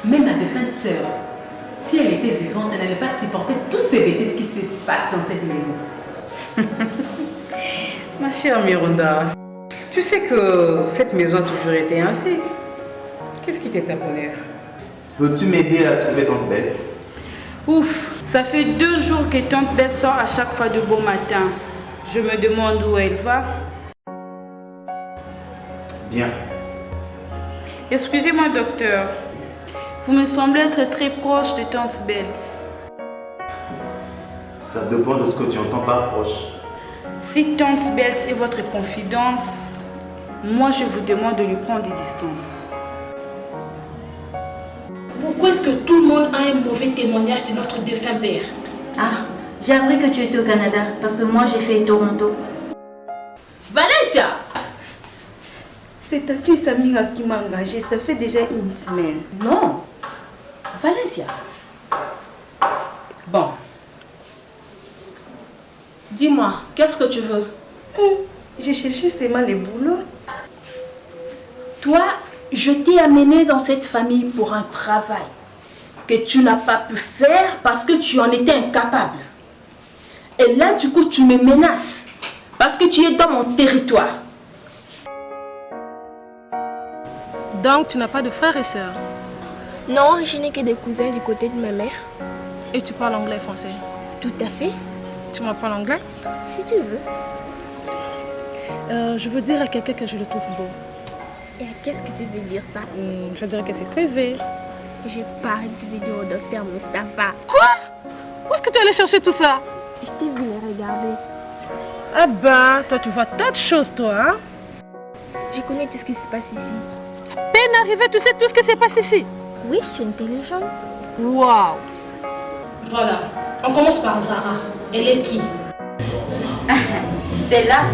Même ma défunte sœur, si elle était vivante, elle n'allait pas supporter tous ces bêtises qui se passent dans cette maison. Ma chère Miranda, tu sais que cette maison a toujours été ainsi. Qu'est-ce qui t'est à bonheur? Peux-tu m'aider à trouver Tante Bette? Ouf, ça fait 2 jours que Tante Bette sort à chaque fois de bon matin. Je me demande où elle va. Bien. Excusez-moi, docteur. Vous me semblez être très proche de Tante Bette. Ça dépend de ce que tu entends par proche. Si Tante Bette est votre confidente, moi je vous demande de lui prendre des distances. Pourquoi est-ce que tout le monde a un mauvais témoignage de notre défunt père? Ah, j'ai appris que tu étais au Canada parce que moi j'ai fait Toronto. Valencia! C'est Tati Samira qui m'a engagée, ça fait déjà une semaine. Non. Valencia. Bon. Dis-moi, qu'est-ce que tu veux? J'ai cherché seulement les boulots. Toi, je t'ai amené dans cette famille pour un travail que tu n'as pas pu faire parce que tu en étais incapable. Et là, du coup, tu me menaces parce que tu es dans mon territoire. Donc, tu n'as pas de frères et sœurs? Non, je n'ai que des cousins du côté de ma mère. Et tu parles anglais et français? Tout à fait. Tu m'apprends l'anglais? Si tu veux. Je veux dire à quelqu'un que je le trouve beau. Et qu'est-ce que tu veux dire ça? Je dirais que c'est privé. Je parle, tu veux dire au docteur Mustapha. Quoi? Où est-ce que tu es allé chercher tout ça? Je t'ai vu les regarder. Ah ben, toi tu vois tas de choses toi, hein? Je connais tout ce qui se passe ici. Peine arrivée, tu sais tout ce qui s'est passé ici? Oui, je suis intelligente. Waouh! Voilà, on commence par Zara. Elle est qui? Celle-là,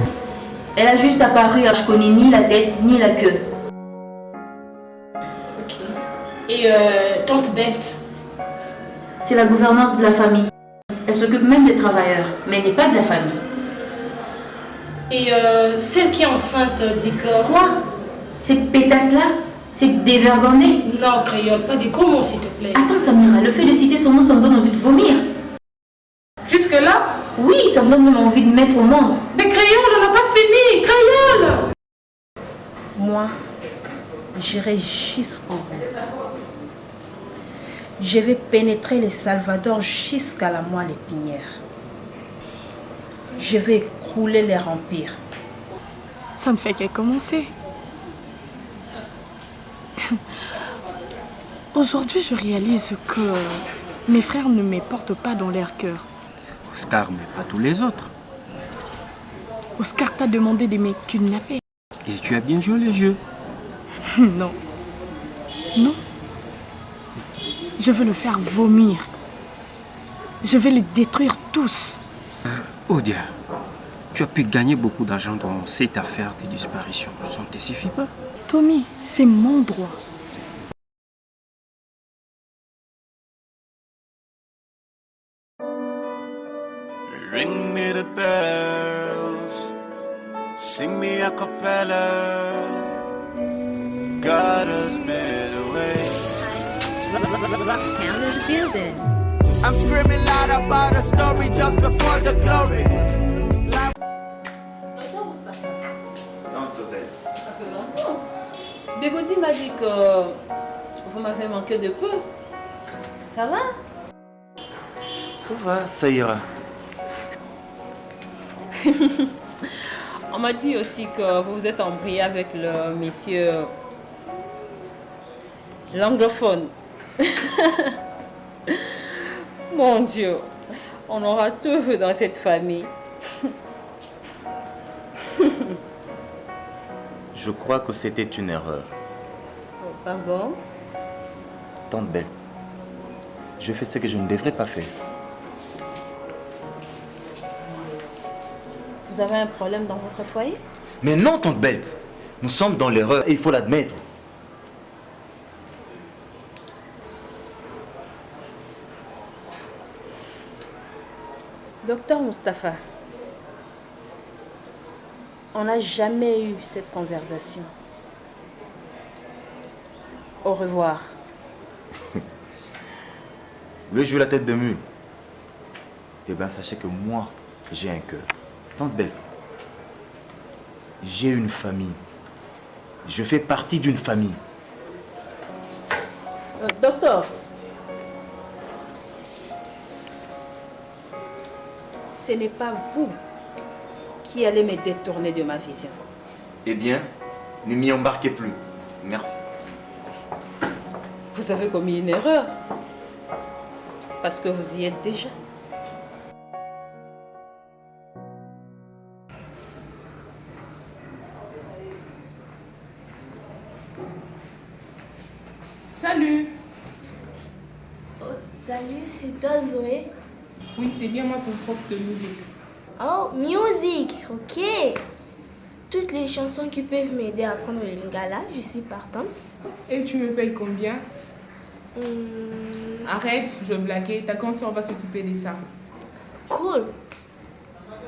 elle a juste apparu, je connais ni la tête ni la queue. Ok. Et Tante Bette? C'est la gouvernante de la famille. Elle s'occupe même des travailleurs, mais elle n'est pas de la famille. Et celle qui est enceinte d'Igor? Quoi? Cette pétasse-là? C'est dévergondé? Non, créole, pas des gros mots s'il te plaît. Attends Samira, le fait de citer son nom, ça me donne envie de vomir. Jusque-là? Oui, ça me donne même envie de mettre au monde. Mais créole, on n'a pas fini! Créole! Moi, j'irai jusqu'au bout. Je vais pénétrer le Salvador jusqu'à la moelle épinière. Je vais écrouler leur empire. Ça ne fait qu'à commencer. Aujourd'hui, je réalise que mes frères ne me portent pas dans leur cœur. Oscar, mais pas tous les autres. Oscar t'a demandé de me kidnapper. Et tu as bien joué les jeux. Non. Non. Je veux le faire vomir. Je vais les détruire tous. Odia, tu as pu gagner beaucoup d'argent dans cette affaire de disparition. Ça ne te suffit pas? Tommy, c'est mon droit. Ring me the bells, sing me a cappella. God has made a way. Rocktown is building. I'm screaming loud about a story just before the glory. Bégodi m'a dit que vous m'avez manqué de peu. Ça va? Ça va, ça ira. On m'a dit aussi que vous vous êtes embrouillé avec le monsieur l'anglophone. Mon Dieu, on aura tout vu dans cette famille. Je crois que c'était une erreur. Oh, pardon? Tante Bette, je fais ce que je ne devrais pas faire. Vous avez un problème dans votre foyer? Mais non, Tante Bette, nous sommes dans l'erreur et il faut l'admettre. Docteur Mustapha, on n'a jamais eu cette conversation. Au revoir. Vous voulez jouer la tête de mule? Eh bien, sachez que moi, j'ai un cœur. Tante Belle, j'ai une famille. Je fais partie d'une famille. Docteur, ce n'est pas vous qui allez me détourner de ma vision. Eh bien, ne m'y embarquez plus. Merci. Vous avez commis une erreur. Parce que vous y êtes déjà. Salut. Oh, salut, c'est toi Zoé? Oui, c'est bien moi ton prof de musique. Oh, musique, ok. Toutes les chansons qui peuvent m'aider à apprendre le lingala, je suis partante. Et tu me payes combien? Arrête, je vais blaguer. Ta compte, on va s'occuper de ça. Cool.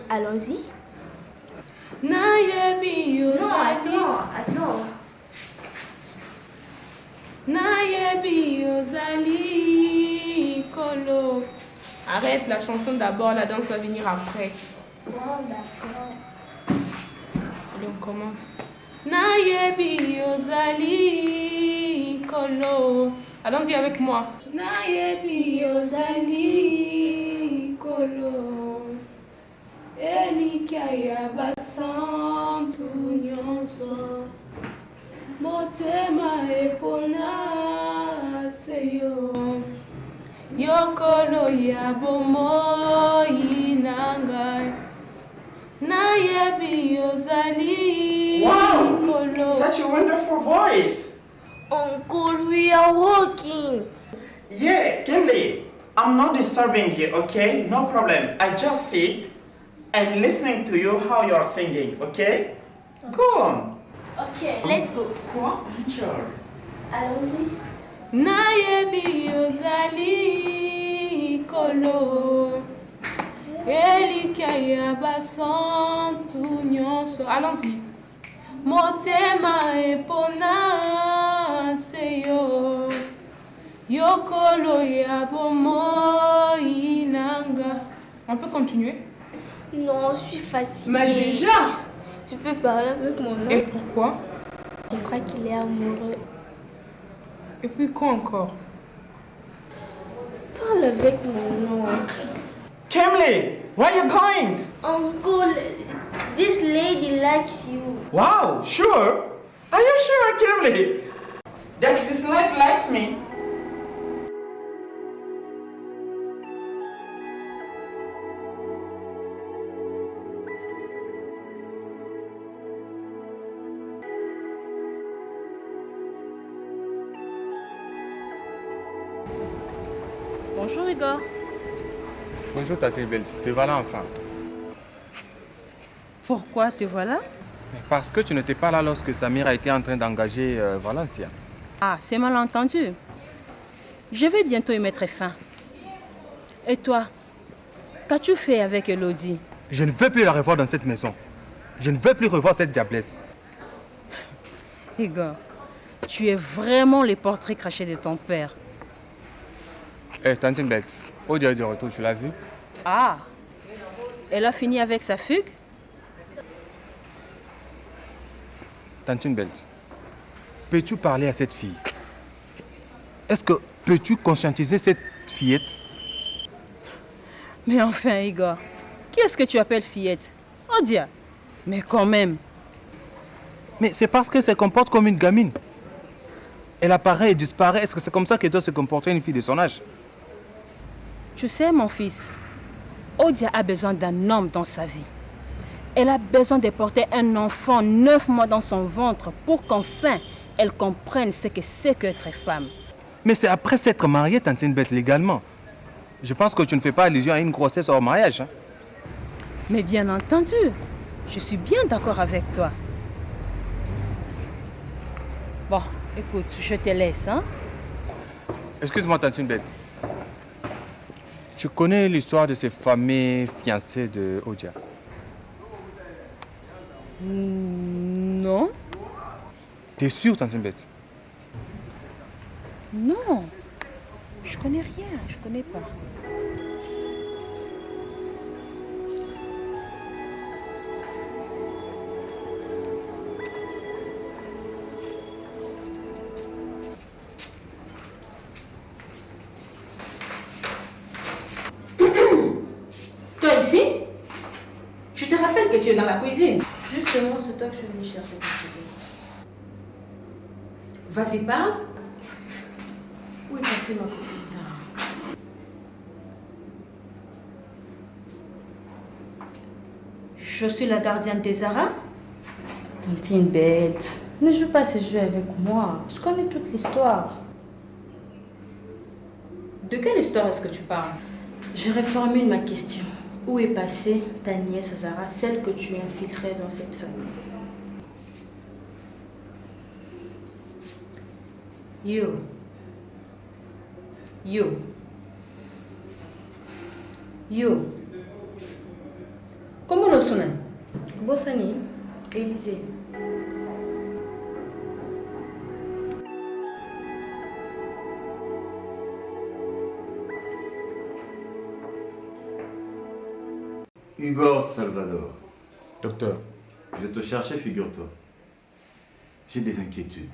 Allons-y. Non, attends. Nayebi Ozali Kolo. Arrête la chanson d'abord, la danse va venir après. Bon, d'accord. Allez, on commence. Nayebi Ozali Kolo. Allons-y avec moi. Nayebi Ozali Kolo. Elikaya basantu nyonso. Motema epona seyo. Yokolo ya bomo inanga. Nayebi Ozali Kolo. Such a wonderful voice. Uncle, we are walking. Yeah, Kelly, I'm not disturbing you, okay? No problem. I just sit and listening to you how you're singing, okay? Go on. Okay, let's go. Quoi? Sure. Allons-y. Nayebi Ozali Kolo. Elikaya basantu nyonso. Allons-y. Motema epona seyo. Yokolo ya bomo inanga. On peut continuer? Non, je suis fatiguée. Mais déjà? Tu peux parler avec mon oncle. Et pourquoi? Je crois qu'il est amoureux. Et puis quoi encore? Parle avec mon oncle. Kimberly, where are you going? Uncle, this lady likes you. Wow, sure? Are you sure, Kimberly? That this lady likes me? Bonjour Igor. Bonjour Tati Belle, te voilà enfin. Pourquoi te voilà? Parce que tu n'étais pas là lorsque Samir a été en train d'engager Valencia. Ah, c'est mal entendu. Je vais bientôt y mettre fin. Et toi, qu'as-tu fait avec Elodie? Je ne veux plus la revoir dans cette maison. Je ne veux plus revoir cette diablesse. Igor, tu es vraiment le portrait craché de ton père. Eh, Tantine Belle, au dieu de retour, tu l'as vu? Ah, elle a fini avec sa fugue? Tantine Belle, peux-tu parler à cette fille? Est-ce que peux-tu conscientiser cette fillette? Mais enfin, Igor, qui est-ce que tu appelles fillette? Oh Dieu, mais quand même. Mais c'est parce qu'elle se comporte comme une gamine. Elle apparaît et disparaît. Est-ce que c'est comme ça que doit se comporter une fille de son âge? Tu sais, mon fils, Odia a besoin d'un homme dans sa vie. Elle a besoin de porter un enfant 9 mois dans son ventre pour qu'enfin elle comprenne ce que c'est qu'être femme. Mais c'est après s'être mariée, Tantine Bête, légalement. Je pense que tu ne fais pas allusion à une grossesse hors mariage. Hein? Mais bien entendu, je suis bien d'accord avec toi. Bon, écoute, je te laisse, hein? Excuse-moi, Tantine Bête. Tu connais l'histoire de ces fameux fiancés de Odia? Non. T'es sûre, Tantine Bête? Non. Je connais rien, je connais pas. Toi ici? Je te rappelle que tu es dans la cuisine. Justement, c'est toi que je suis venue chercher. Vas-y, parle. Où est passée ma copine? Je suis la gardienne des Zara. Tantine Belt, ne joue pas ce jeu avec moi. Je connais toute l'histoire. De quelle histoire est-ce que tu parles? Je reformule ma question. Où est passée ta nièce Zara, celle que tu as infiltrée dans cette famille? Yo. Comment le sonne? Bossani, Élysée. Igor Salvador. Docteur. Je te cherchais, figure-toi. J'ai des inquiétudes.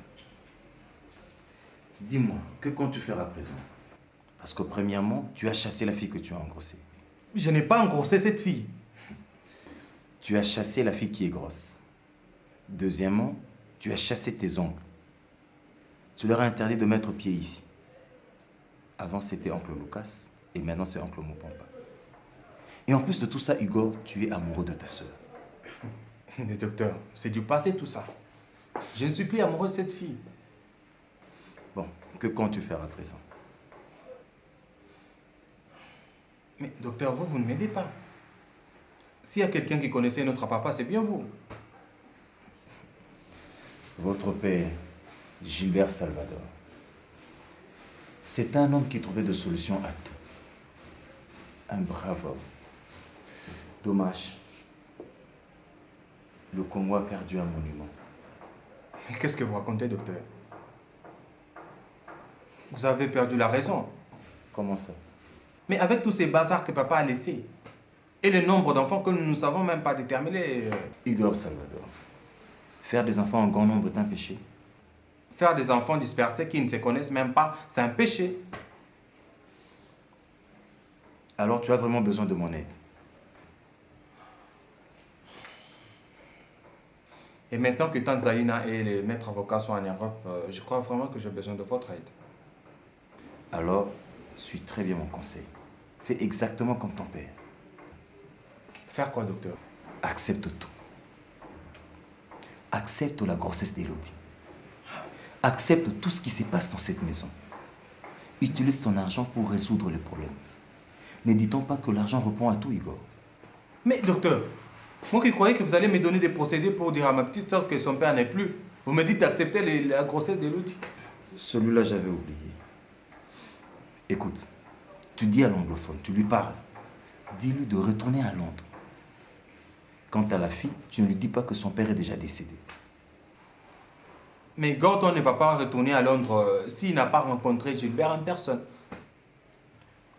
Dis-moi, que comptes-tu faire à présent? Parce que premièrement, tu as chassé la fille que tu as engrossée. Je n'ai pas engrossé cette fille. Tu as chassé la fille qui est grosse. Deuxièmement, tu as chassé tes oncles. Tu leur as interdit de mettre pied ici. Avant, c'était oncle Lucas et maintenant, c'est oncle Mopampa. Et en plus de tout ça, Hugo, tu es amoureux de ta sœur. Mais docteur, c'est du passé tout ça. Je ne suis plus amoureux de cette fille. Bon, que comptes-tu faire à présent? Mais docteur, vous ne m'aidez pas. S'il y a quelqu'un qui connaissait notre papa, c'est bien vous. Votre père, Gilbert Salvador, c'est un homme qui trouvait des solutions à tout. Un brave homme. Dommage. Le Congo a perdu un monument. Qu'est-ce que vous racontez, docteur? Vous avez perdu la raison. Comment ça? Mais avec tous ces bazars que papa a laissés, et le nombre d'enfants que nous ne savons même pas déterminer... Igor Salvador, faire des enfants en grand nombre est un péché? Faire des enfants dispersés qui ne se connaissent même pas, c'est un péché. Alors tu as vraiment besoin de mon aide? Et maintenant que Tante Zaina et les maîtres avocats sont en Europe, je crois vraiment que j'ai besoin de votre aide. Alors, suis très bien mon conseil. Fais exactement comme ton père. Faire quoi, docteur? Accepte tout. Accepte la grossesse d'Elodie. Accepte tout ce qui se passe dans cette maison. Utilise ton argent pour résoudre les problèmes. Ne dit-on pas que l'argent répond à tout, Igor? Mais docteur, moi qui croyais que vous allez me donner des procédés pour dire à ma petite soeur que son père n'est plus, vous me dites d'accepter la grossesse d'Elodie. Celui-là, j'avais oublié. Écoute, tu dis à l'anglophone, tu lui parles. Dis-lui de retourner à Londres. Quant à la fille, tu ne lui dis pas que son père est déjà décédé. Mais Gordon ne va pas retourner à Londres s'il n'a pas rencontré Gilbert en personne.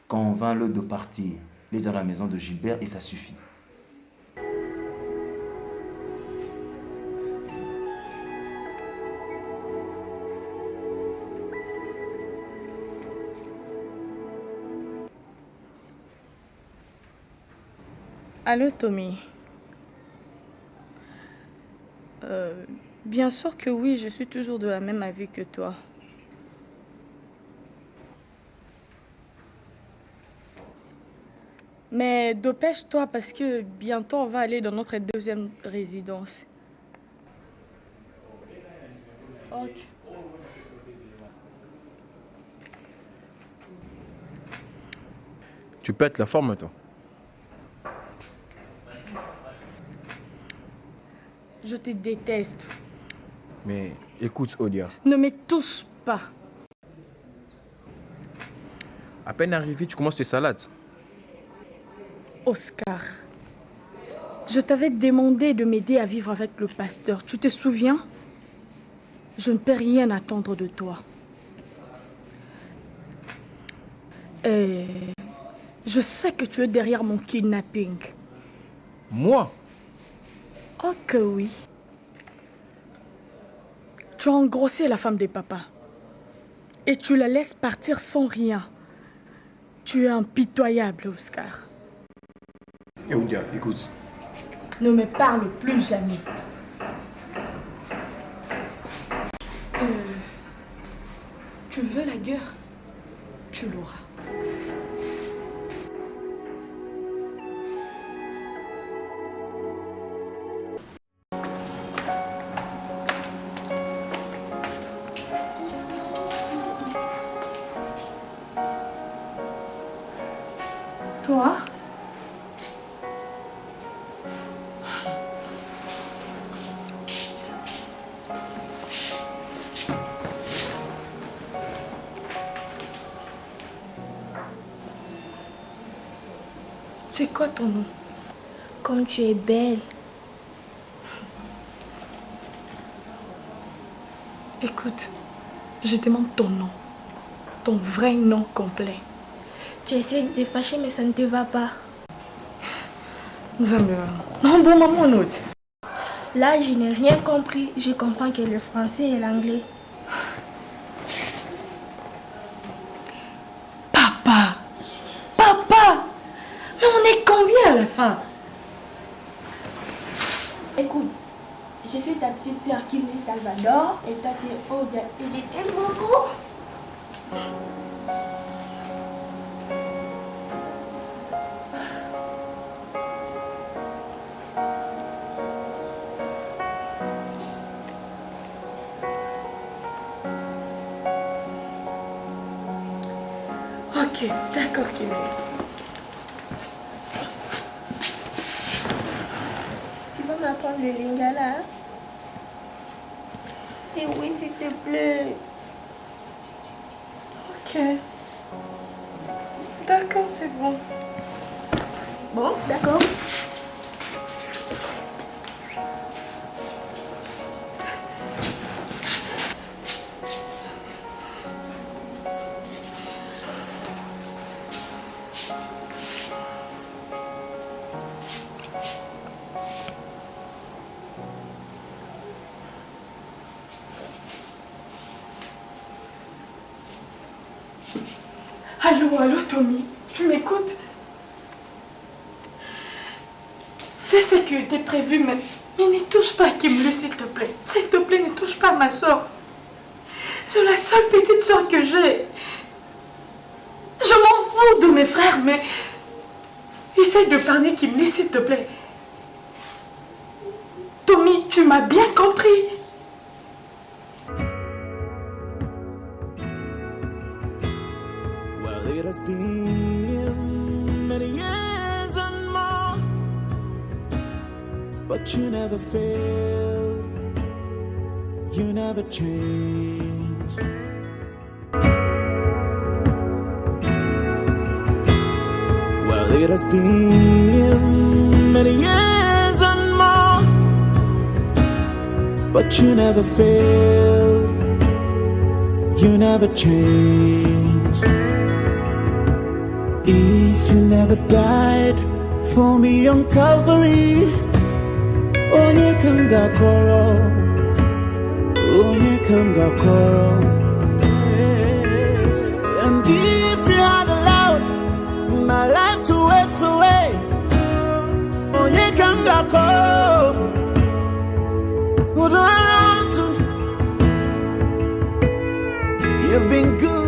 Convainc-le de partir. Il est dans la maison de Gilbert et ça suffit. Allô, Tommy. Bien sûr que oui, je suis toujours de la même avis que toi. Mais dépêche-toi parce que bientôt on va aller dans notre deuxième résidence. Ok. Tu pètes la forme, toi. Je te déteste. Mais écoute, Odia. Ne me touche pas. À peine arrivé, tu commences tes salades. Oscar, je t'avais demandé de m'aider à vivre avec le pasteur. Tu te souviens? Je ne peux rien attendre de toi. Je sais que tu es derrière mon kidnapping. Moi? Oh que oui. Tu as engrossé la femme de papa. Et tu la laisses partir sans rien. Tu es impitoyable, Oscar. Eudia, écoute. Ne me parle plus jamais. Tu veux la guerre? Tu l'auras. Toi? C'est quoi ton nom? Comme tu es belle. Écoute, je demande ton nom. Ton vrai nom complet. Tu essaies de te fâcher, mais ça ne te va pas. Non, bon, maman, note. Là, je n'ai rien compris. Je comprends que le français et l'anglais. Papa! Papa! Mais on est combien à la fin? Écoute, j'ai fait ta petite sœur Kim Lee Salvador et toi tu es Odia et je t'aime beaucoup. Ok, d'accord, Kim Lee. Tu vas m'apprendre le lingala, hein? Dis oui, s'il te plaît. Ok. D'accord, c'est bon. Bon, d'accord. Allô, Tommy, tu m'écoutes? Fais ce qui était prévu, mais ne touche pas à Kim Lee, s'il te plaît. S'il te plaît, ne touche pas à ma soeur. C'est la seule petite soeur que j'ai. Je m'en fous de mes frères, mais essaye de parler Kim Lee, s'il te plaît. Tommy, tu m'as bien compris. It has been many years and more, but you never failed, you never changed. Well, it has been many years and more, but you never failed, you never changed. If you never died for me on Calvary, onye kanga koro, onye kanga koro. And if you had allowed my life to waste away, onye kanga koro, would I run to? You've been good.